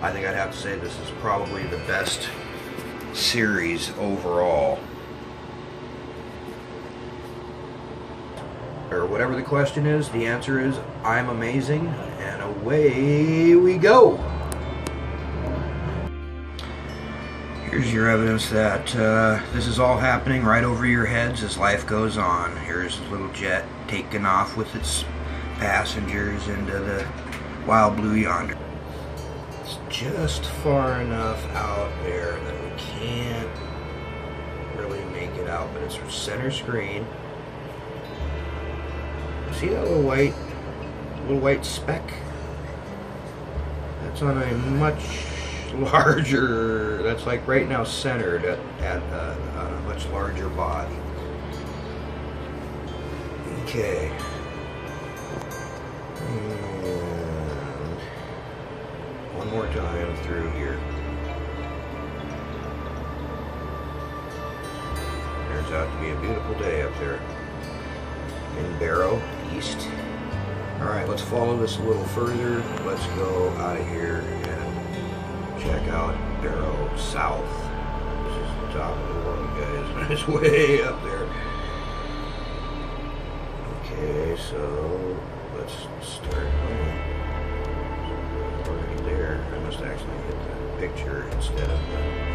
I think I'd have to say this is probably the best series overall. Or whatever the question is, the answer is I'm amazing, and away we go. Here's your evidence that this is all happening right over your heads as life goes on. Here's a little jet taking off with its passengers into the wild blue yonder. It's just far enough out there that we can't really make it out, but it's center screen. See that little white speck? That's on a much larger, that's like right now centered at a much larger body. Okay. And one more time through here. Turns out to be a beautiful day up there in Barrow East. Alright, let's follow this a little further. Let's go out of here and check out Barrow South. This is the top of the world, guys. It's way up there. Okay, so let's start. Already there. I must actually hit the picture instead of the thing.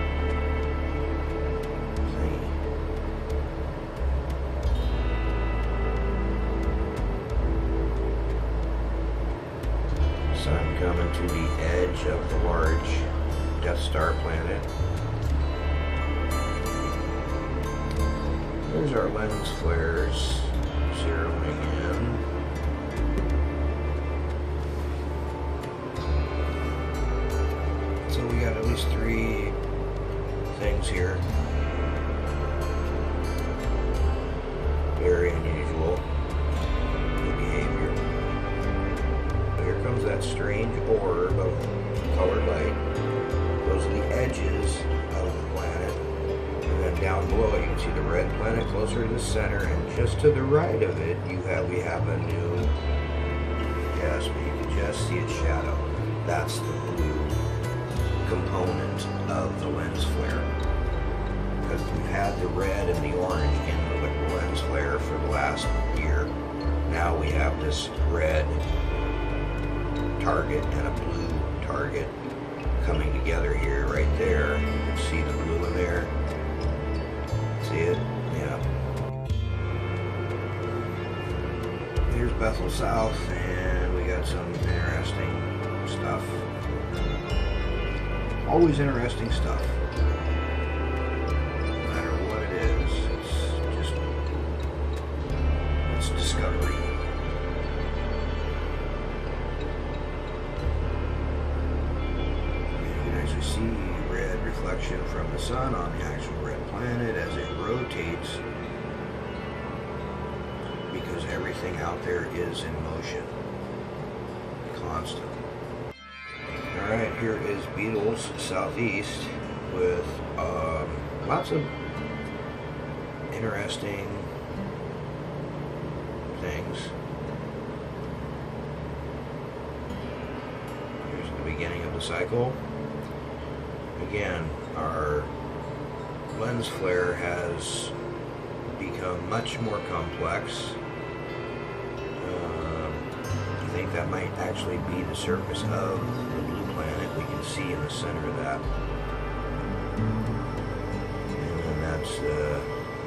Sun coming to the edge of the large Death Star planet. There's our lens flares zeroing in. So we got at least 3 things here. Very unusual behavior. Here comes that strange orb of colored light. Those are the edges of the planet. And then down below it you can see the red planet closer to the center, and just to the right of it we have a new, yes, but you can just see its shadow. That's the blue component of the lens flare. Because we've had the red and the orange in the lens flare for the last year. Now we have this red target and a blue target coming together here, right there. You can see the blue in there. See it? Yeah. Here's Bethel South, and we got some interesting stuff. Always interesting stuff. No matter what it is, it's discovery. See red reflection from the sun on the actual red planet as it rotates, because everything out there is in motion, constant. Alright, here is Beetles Southeast with lots of interesting things. Here's the beginning of the cycle. Again, our lens flare has become much more complex. I think that might actually be the surface of the blue planet. We can see in the center of that. And then that's,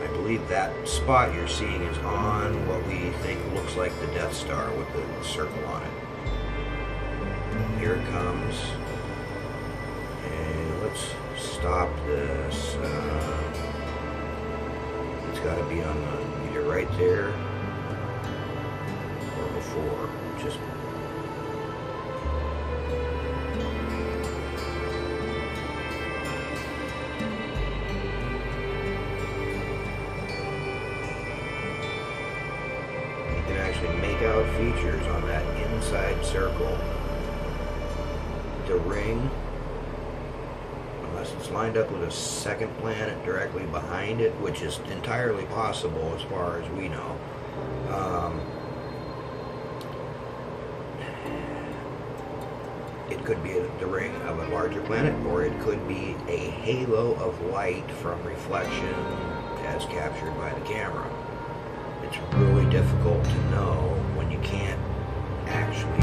I believe that spot you're seeing is on what we think looks like the Death Star with the circle on it. Here it comes. Let's stop this. It's got to be on the, either right there or before. Just you can actually make out features on that inside circle. The ring. It's lined up with a second planet directly behind it, which is entirely possible as far as we know. It could be the ring of a larger planet, or it could be a halo of light from reflection as captured by the camera. It's really difficult to know when you can't actually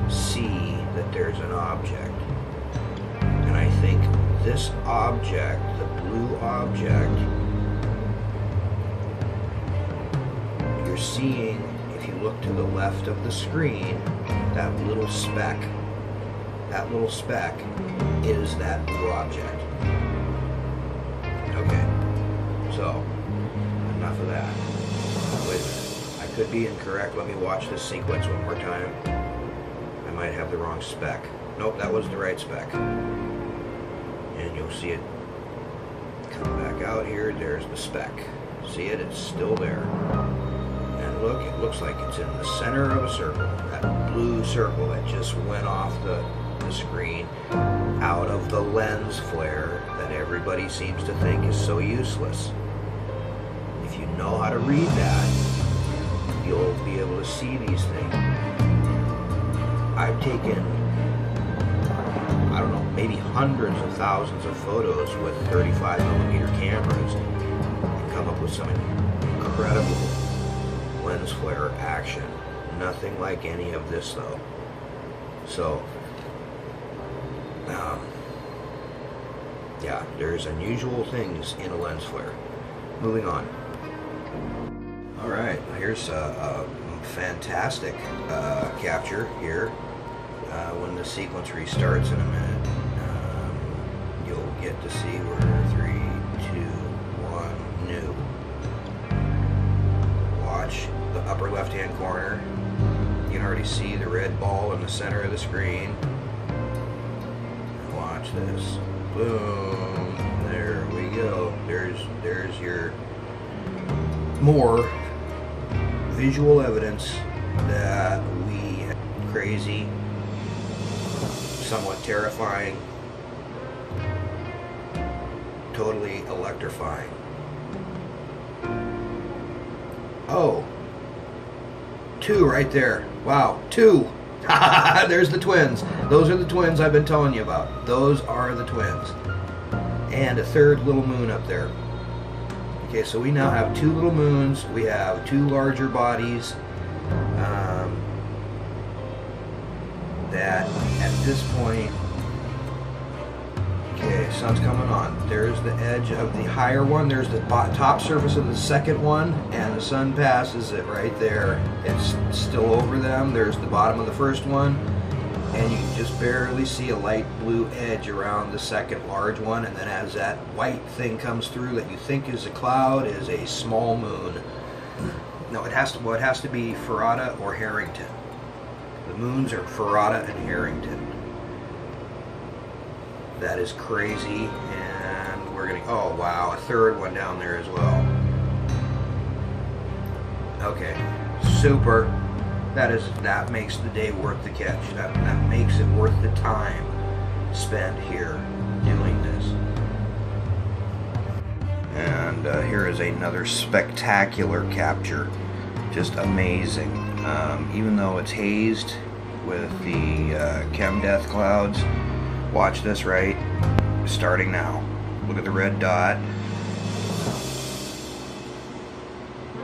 see that there's an object. And I think this object, the blue object, you're seeing, if you look to the left of the screen, that little speck. That little speck is that blue object. Okay, so enough of that. Wait a minute, I could be incorrect. Let me watch this sequence one more time. I might have the wrong speck. Nope, that was the right speck. And you'll see it come back out here. There's the speck. See it? It's still there. And look, it looks like it's in the center of a circle. That blue circle that just went off the screen out of the lens flare that everybody seems to think is so useless. If you know how to read that, you'll be able to see these things. I've taken, I don't know, maybe hundreds of thousands of photos with 35mm cameras and come up with some incredible lens flare action. Nothing like any of this though. So yeah, there's unusual things in a lens flare. Moving on. Alright, here's a fantastic capture here. When the sequence restarts in a minute, you'll get to see where 3, 2, 1, new. Watch the upper left hand corner. You can already see the red ball in the center of the screen. Watch this. Boom. There we go. There's your more visual evidence that we have crazy, somewhat terrifying, totally electrifying. Oh, 2 right there. Wow, 2. There's the twins. Those are the twins I've been telling you about. Those are the twins. And a third little moon up there. Okay, so we now have 2 little moons. We have 2 larger bodies. That at this point, okay, sun's coming on. There's the edge of the higher one. There's the top surface of the second one, and the sun passes it right there. It's still over them. There's the bottom of the first one, and you can just barely see a light blue edge around the second large one, and then as that white thing comes through that you think is a cloud is a small moon. No, it has to be Farada or Harrington. The moons are Farada and Harrington. That is crazy, and we're gonna, oh wow, a third one down there as well. Okay, super. That makes the day worth the catch. That makes it worth the time spent here doing this. And here is another spectacular capture. Just amazing. Even though it's hazed with the chem death clouds, watch this, right? Starting now. Look at the red dot.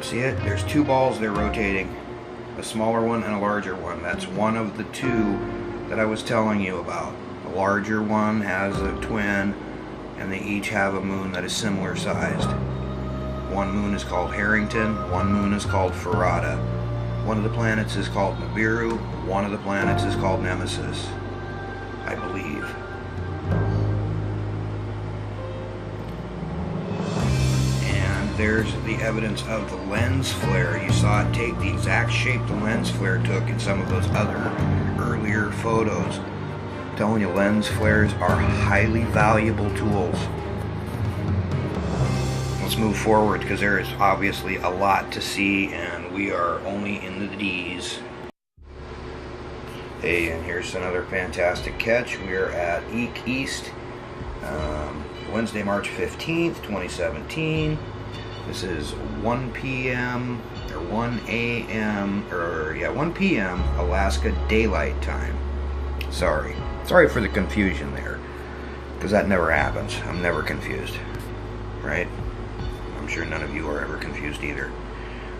See it? There's 2 balls there rotating. A smaller one and a larger one. That's one of the 2 that I was telling you about. The larger one has a twin, and they each have a moon that is similar sized. One moon is called Harrington, one moon is called Farada. One of the planets is called Nibiru, one of the planets is called Nemesis, I believe. And there's the evidence of the lens flare. You saw it take the exact shape the lens flare took in some of those other earlier photos. I'm telling you, lens flares are highly valuable tools. Let's move forward because there is obviously a lot to see and we are only in the D's. Hey, and here's another fantastic catch. We're at Eek East, Wednesday, March 15th, 2017. This is 1 p.m. or 1 a.m. or 1 p.m. Alaska Daylight Time. Sorry. Sorry for the confusion there, because that never happens. I'm never confused, right? I'm sure none of you are ever confused either.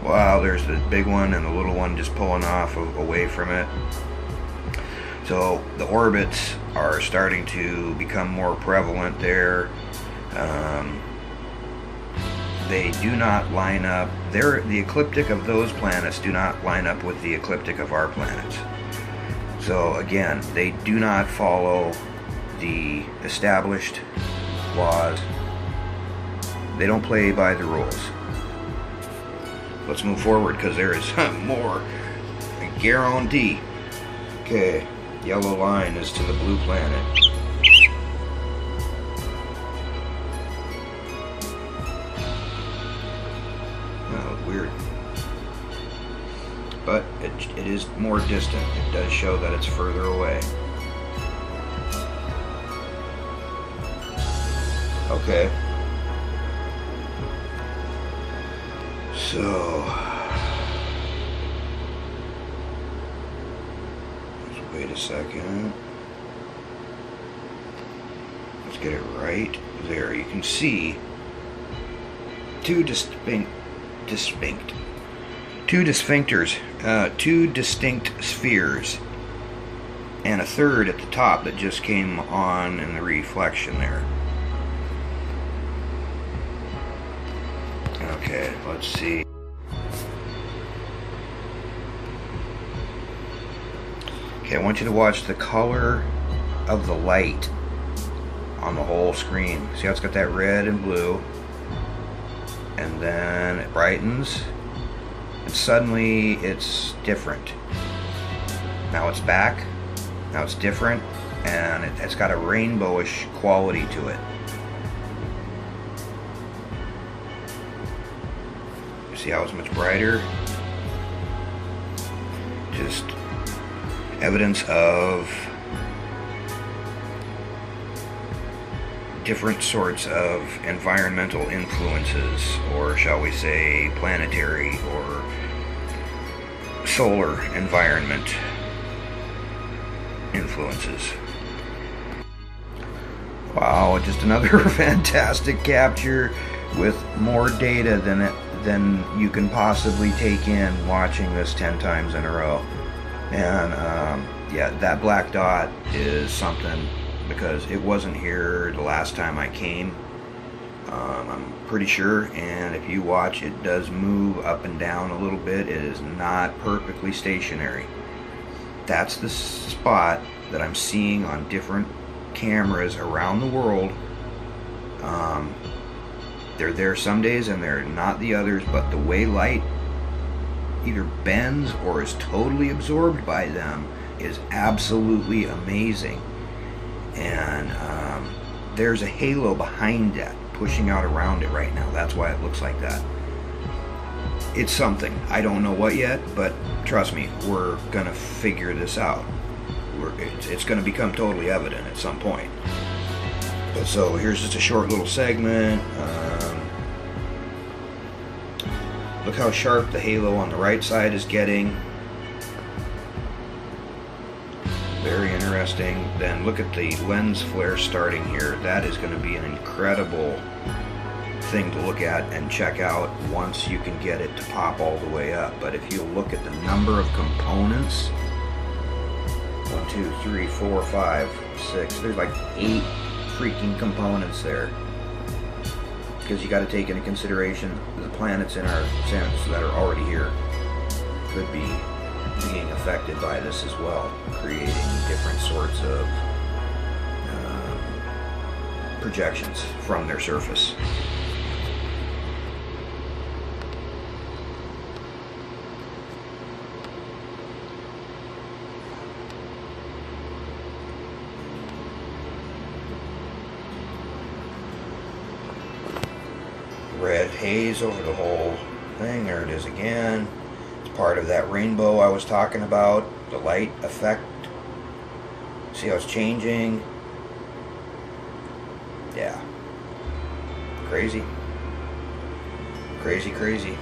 Wow, there's the big one and the little one just pulling off away from it. So the orbits are starting to become more prevalent there. They do not line up. The ecliptic of those planets do not line up with the ecliptic of our planets. So again, they do not follow the established laws. They don't play by the rules. Let's move forward because there is more. I guarantee. Okay, yellow line is to the blue planet. Weird. But it is more distant. It does show that it's further away. Okay. So let's wait a second. Let's get it right there. You can see two distinct spheres, and a third at the top that just came on in the reflection there. Okay, let's see. Okay, I want you to watch the color of the light on the whole screen. See how it's got that red and blue? And then it brightens, and suddenly it's different. Now it's back, now it's different, and it's got a rainbowish quality to it. See how it's much brighter? Just evidence of different sorts of environmental influences, or shall we say planetary or solar environment influences. Wow, just another fantastic capture with more data than you can possibly take in watching this 10 times in a row. And yeah, that black dot is something, because it wasn't here the last time I came. I'm pretty sure, and if you watch, it does move up and down a little bit. It is not perfectly stationary. That's the spot that I'm seeing on different cameras around the world. They're there some days and they're not the others, but the way light either bends or is totally absorbed by them is absolutely amazing. And there's a halo behind that pushing out around it right now. That's why it looks like that. It's something. I don't know what yet, but trust me, we're gonna figure this out. It's gonna become totally evident at some point. So here's just a short little segment. Look how sharp the halo on the right side is getting. Very interesting. Then look at the lens flare starting here. That is going to be an incredible thing to look at and check out once you can get it to pop all the way up. But if you look at the number of components, 1, 2, 3, 4, 5, 6, there's like 8 freaking components there. Because you got to take into consideration the planets in our sense that are already here could be being affected by this as well, creating different sorts of projections from their surface. Red haze over the whole thing. There it is again. It's part of that rainbow I was talking about, the light effect. See how it's changing? Yeah. Crazy. Crazy, crazy.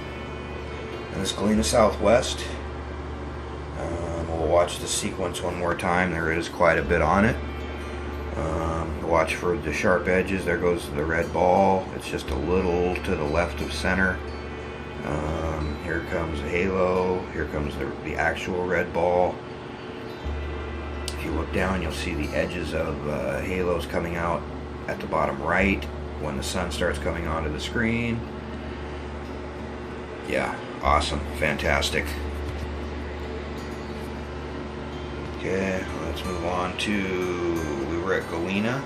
And this Galena Southwest. We'll watch the sequence one more time. There is quite a bit on it. Watch for the sharp edges. There goes the red ball. It's just a little to the left of center. Here comes the halo. Here comes the actual red ball. If you look down, you'll see the edges of halos coming out at the bottom right when the sun starts coming onto the screen. Yeah, awesome, fantastic. Okay, let's move on to, we were at Galena.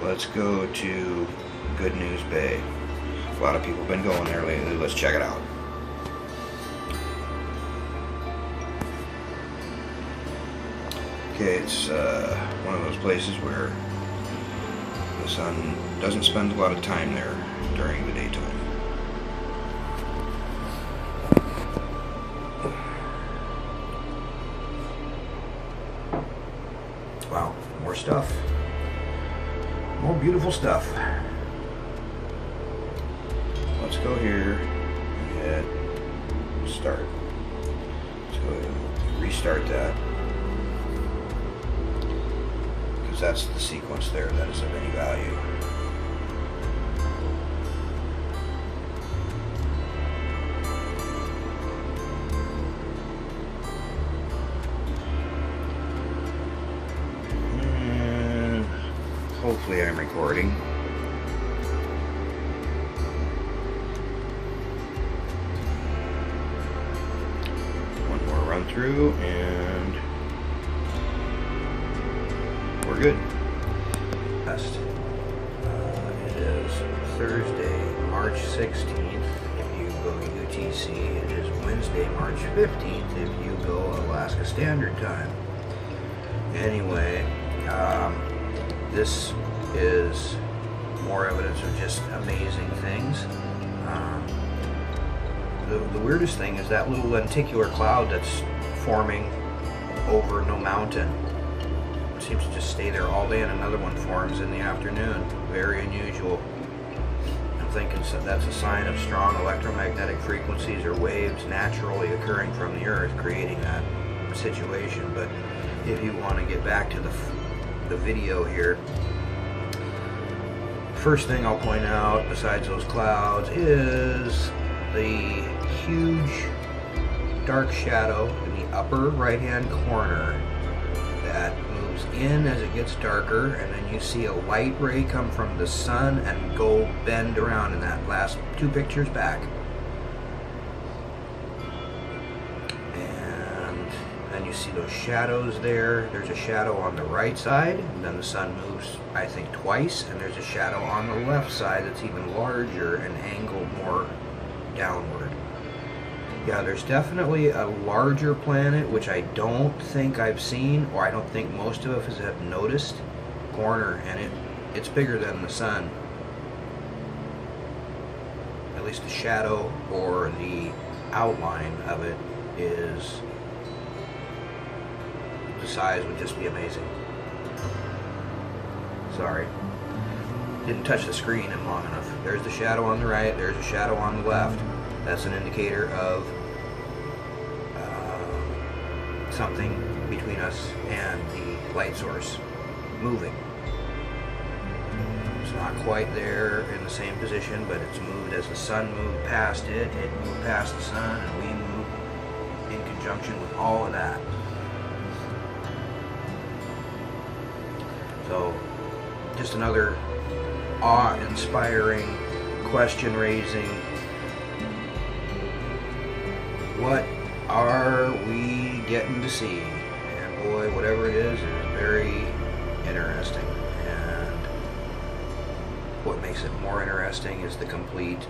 Let's go to Good News Bay. A lot of people have been going there lately. Let's check it out. Okay, it's one of those places where the sun doesn't spend a lot of time there during the daytime. Wow, more stuff. More beautiful stuff. Let's go here and hit start. Let's go ahead and restart that. Because that's the sequence there that is of any value. And hopefully I'm recording. One more run through and we're good. It is Thursday, March 16th if you go UTC. It is Wednesday, March 15th if you go Alaska Standard Time. Anyway, this is more evidence of just amazing things. The weirdest thing is that little lenticular cloud that's forming over no mountain. Seems to just stay there all day, and another one forms in the afternoon. Very unusual. I'm thinking that's a sign of strong electromagnetic frequencies or waves naturally occurring from the Earth, creating that situation. But if you want to get back to the video here, first thing I'll point out, besides those clouds, is the huge dark shadow in the upper right-hand corner that moves in as it gets darker, and then you see a light ray come from the sun and go bend around in that last two pictures back. And then you see those shadows there. There's a shadow on the right side, and then the sun moves, I think, twice, and there's a shadow on the left side that's even larger and angled more downward. Yeah, there's definitely a larger planet, which I don't think I've seen, or I don't think most of us have noticed, corner, and it's bigger than the sun. At least the shadow or the outline of it is, the size would just be amazing. Sorry. Didn't touch the screen in long enough. There's the shadow on the right, there's a shadow on the left. That's an indicator of something between us and the light source moving. It's not quite there in the same position, but it's moved as the sun moved past it. It moved past the sun, and we moved in conjunction with all of that. So, just another awe-inspiring, question-raising. What are we getting to see? And boy, whatever it is very interesting. And what makes it more interesting is the complete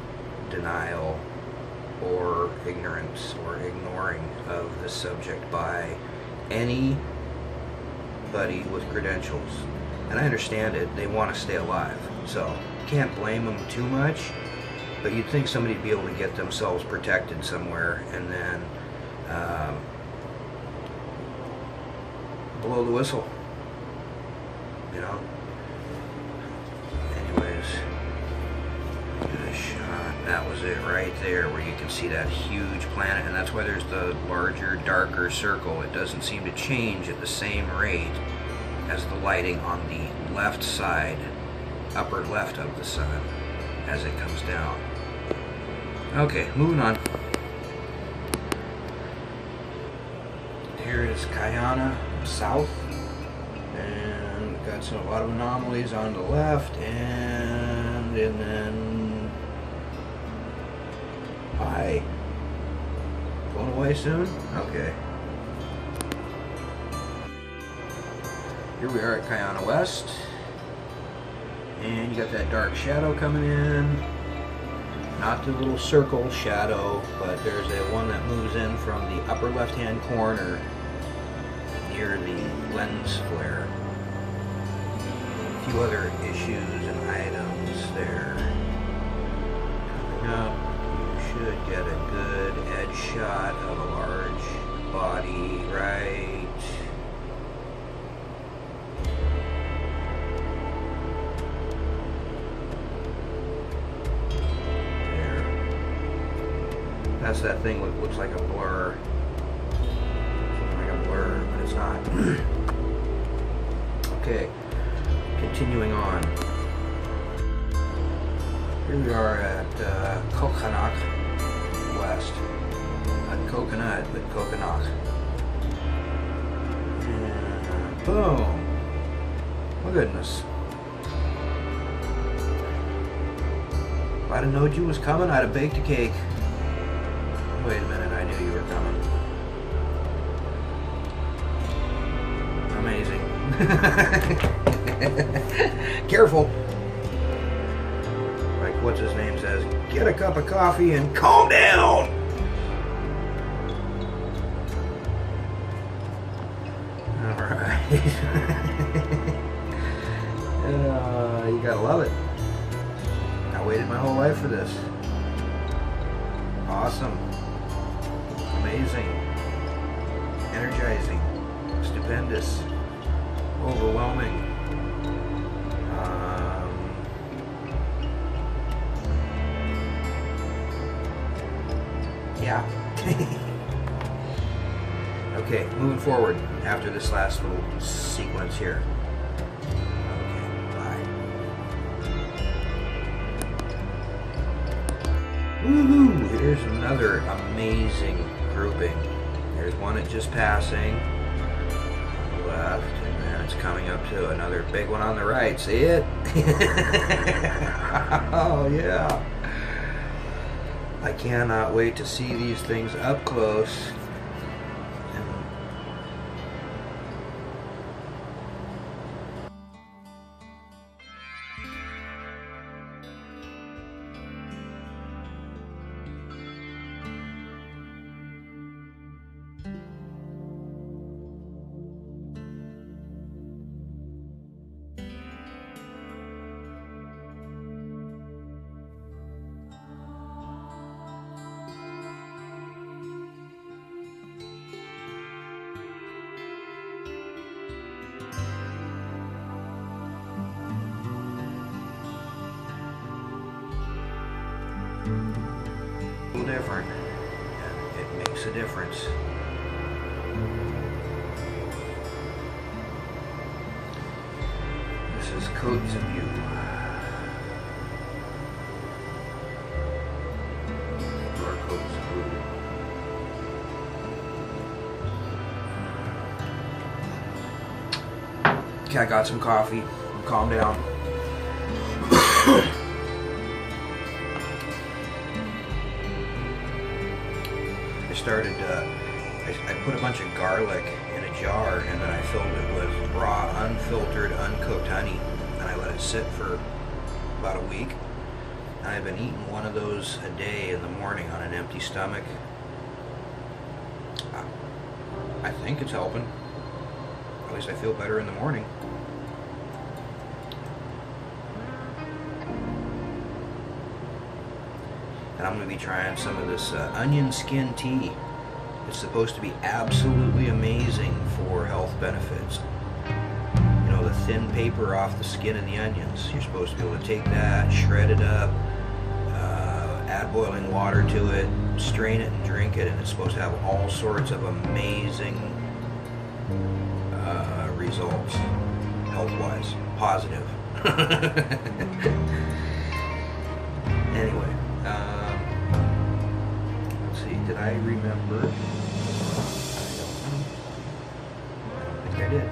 denial or ignorance or ignoring of the subject by anybody with credentials. And I understand it, they want to stay alive, so can't blame them too much. But you'd think somebody'd be able to get themselves protected somewhere and then blow the whistle, you know. Anyways, good shot. That was it right there, where you can see that huge planet, and that's why there's the larger, darker circle. It doesn't seem to change at the same rate as the lighting on the left side, upper left of the sun as it comes down. Okay, moving on. Here is Kayana South, and got a lot of anomalies on the left, and then hi. Going away soon? Okay. Here we are at Kayana West, and you got that dark shadow coming in. Not the little circle shadow, but there's a one that moves in from the upper left-hand corner near the lens flare. A few other issues and items there. Coming up, you should get a good edge shot of a large body right That's that thing that looks like a blur. Something like a blur, but it's not. Okay, continuing on. Here we are at Coconut West. Not coconut, but Coconut. And boom! My goodness. If I'd have known you was coming, I'd have baked a cake. Wait a minute, I knew you were coming. Amazing. Careful. Like what's his name says, get a cup of coffee and calm down. Alright. You gotta love it. I waited my whole life for this. Awesome. Amazing, energizing, stupendous, overwhelming. Yeah. Okay, moving forward after this last little sequence here. Okay, bye. Woohoo! Here's another amazing grouping. There's one at just passing on the left, and then it's coming up to another big one on the right. See it? Oh yeah. I cannot wait to see these things up close. Different, and it makes a difference. This is Coats View. Or Coats View. Okay, I got some coffee. Calm down. I put a bunch of garlic in a jar, and then I filled it with raw, unfiltered, uncooked honey, and I let it sit for about a week. And I've been eating one of those a day in the morning on an empty stomach. I think it's helping. At least I feel better in the morning. And I'm going to be trying some of this onion skin tea. It's supposed to be absolutely amazing for health benefits. You know, the thin paper off the skin of the onions. You're supposed to be able to take that, shred it up, add boiling water to it, strain it and drink it, and it's supposed to have all sorts of amazing results. health-wise. Positive. Anyway, let's see, did I remember? I don't think I did.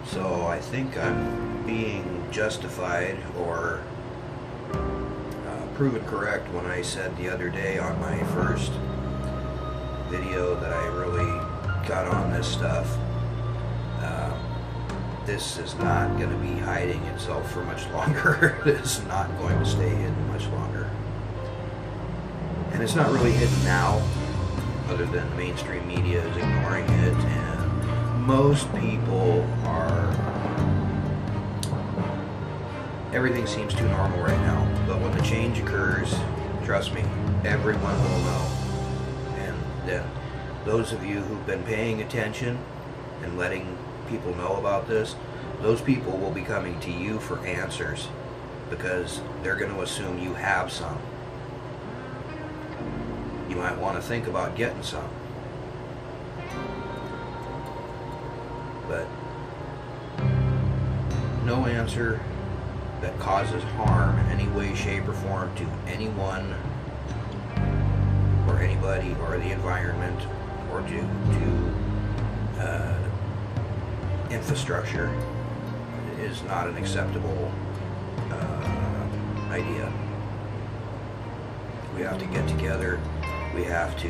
So I think I'm being justified or proven correct when I said the other day on my first video that I really got on this stuff. This is not going to be hiding itself for much longer. It's not going to stay hidden much longer. And it's not really hidden now, other than the mainstream media is ignoring it, and most people are... Everything seems too normal right now, but when the change occurs, trust me, everyone will know. And then those of you who've been paying attention and letting people know about this, those people will be coming to you for answers because they're going to assume you have some. You might want to think about getting some. But no answer that causes harm in any way, shape, or form to anyone or anybody or the environment or to infrastructure is not an acceptable idea. We have to get together. We have to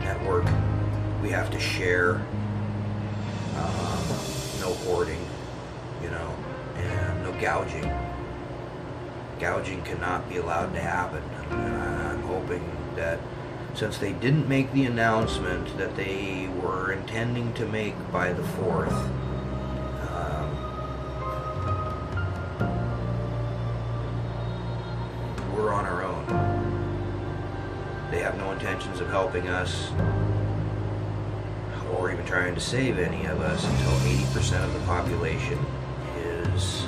network. We have to share. No hoarding, you know, and no gouging. Gouging cannot be allowed to happen. And I'm hoping that since they didn't make the announcement that they were intending to make by the 4th, we're on our own. They have no intentions of helping us or even trying to save any of us until 80% of the population is,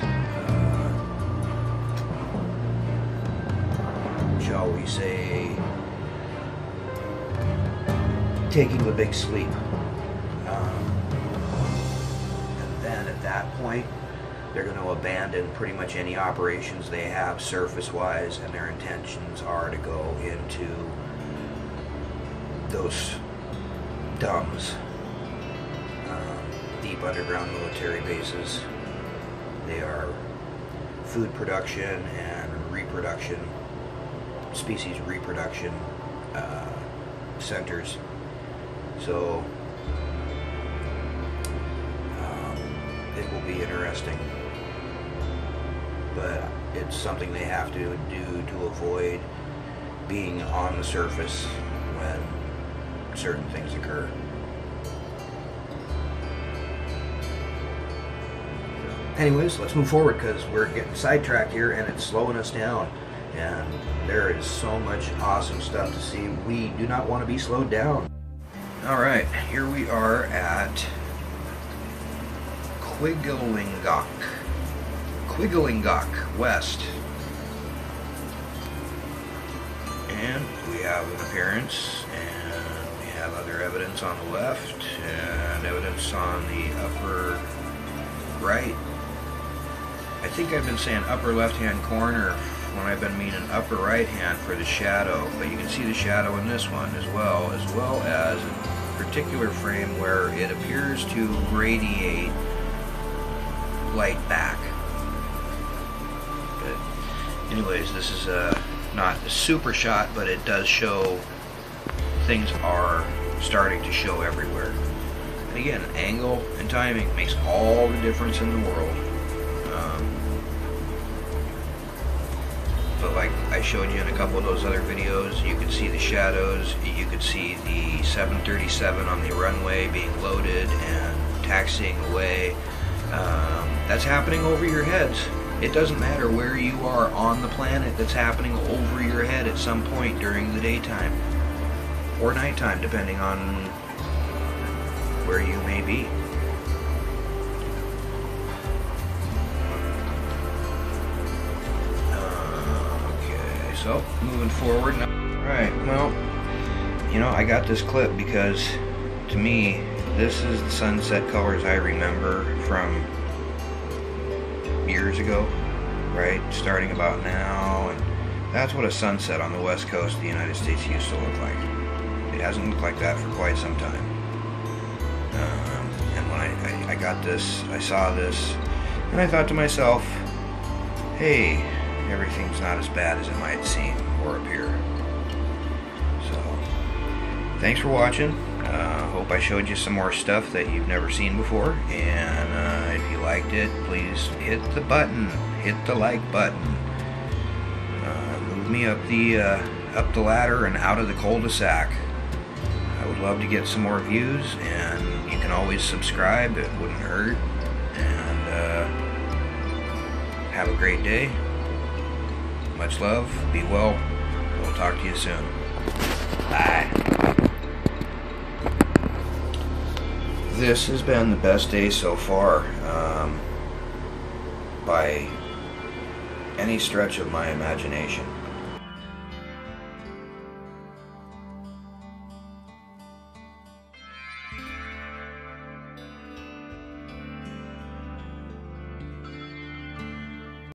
shall we say, taking the big sleep. And then at that point, they're going to abandon pretty much any operations they have surface-wise, and their intentions are to go into those DUMBs, deep underground military bases. They are food production and reproduction, species reproduction centers. So it will be interesting, but it's something they have to do to avoid being on the surface when certain things occur. Anyways, let's move forward because we're getting sidetracked here and it's slowing us down. and there is so much awesome stuff to see. We do not want to be slowed down. Alright, here we are at Quigglingok West. And we have an appearance, and we have other evidence on the left, and evidence on the upper right. I think I've been saying upper left-hand corner when I've been meaning upper right-hand for the shadow, but you can see the shadow in this one as well as a particular frame where it appears to radiate light back. But anyways, this is not a super shot, but it does show things are starting to show everywhere. And again, angle and timing makes all the difference in the world. But like I showed you in a couple of those other videos, you could see the shadows, you could see the 737 on the runway being loaded and taxiing away. That's happening over your heads. It doesn't matter where you are on the planet, that's happening over your head at some point during the daytime or nighttime, depending on where you may be. So, moving forward now. Alright, well, you know, I got this clip because, to me, this is the sunset colors I remember from years ago, right? Starting about now, and that's what a sunset on the west coast of the United States used to look like. It hasn't looked like that for quite some time. And when I got this, I saw this, and I thought to myself, hey, everything's not as bad as it might seem or appear. So, thanks for watching. Hope I showed you some more stuff that you've never seen before. And if you liked it, please hit the button, hit the like button. Move me up the ladder and out of the cul-de-sac. I would love to get some more views, and you can always subscribe. It wouldn't hurt. And have a great day. Much love, be well, we'll talk to you soon. Bye. This has been the best day so far, by any stretch of my imagination.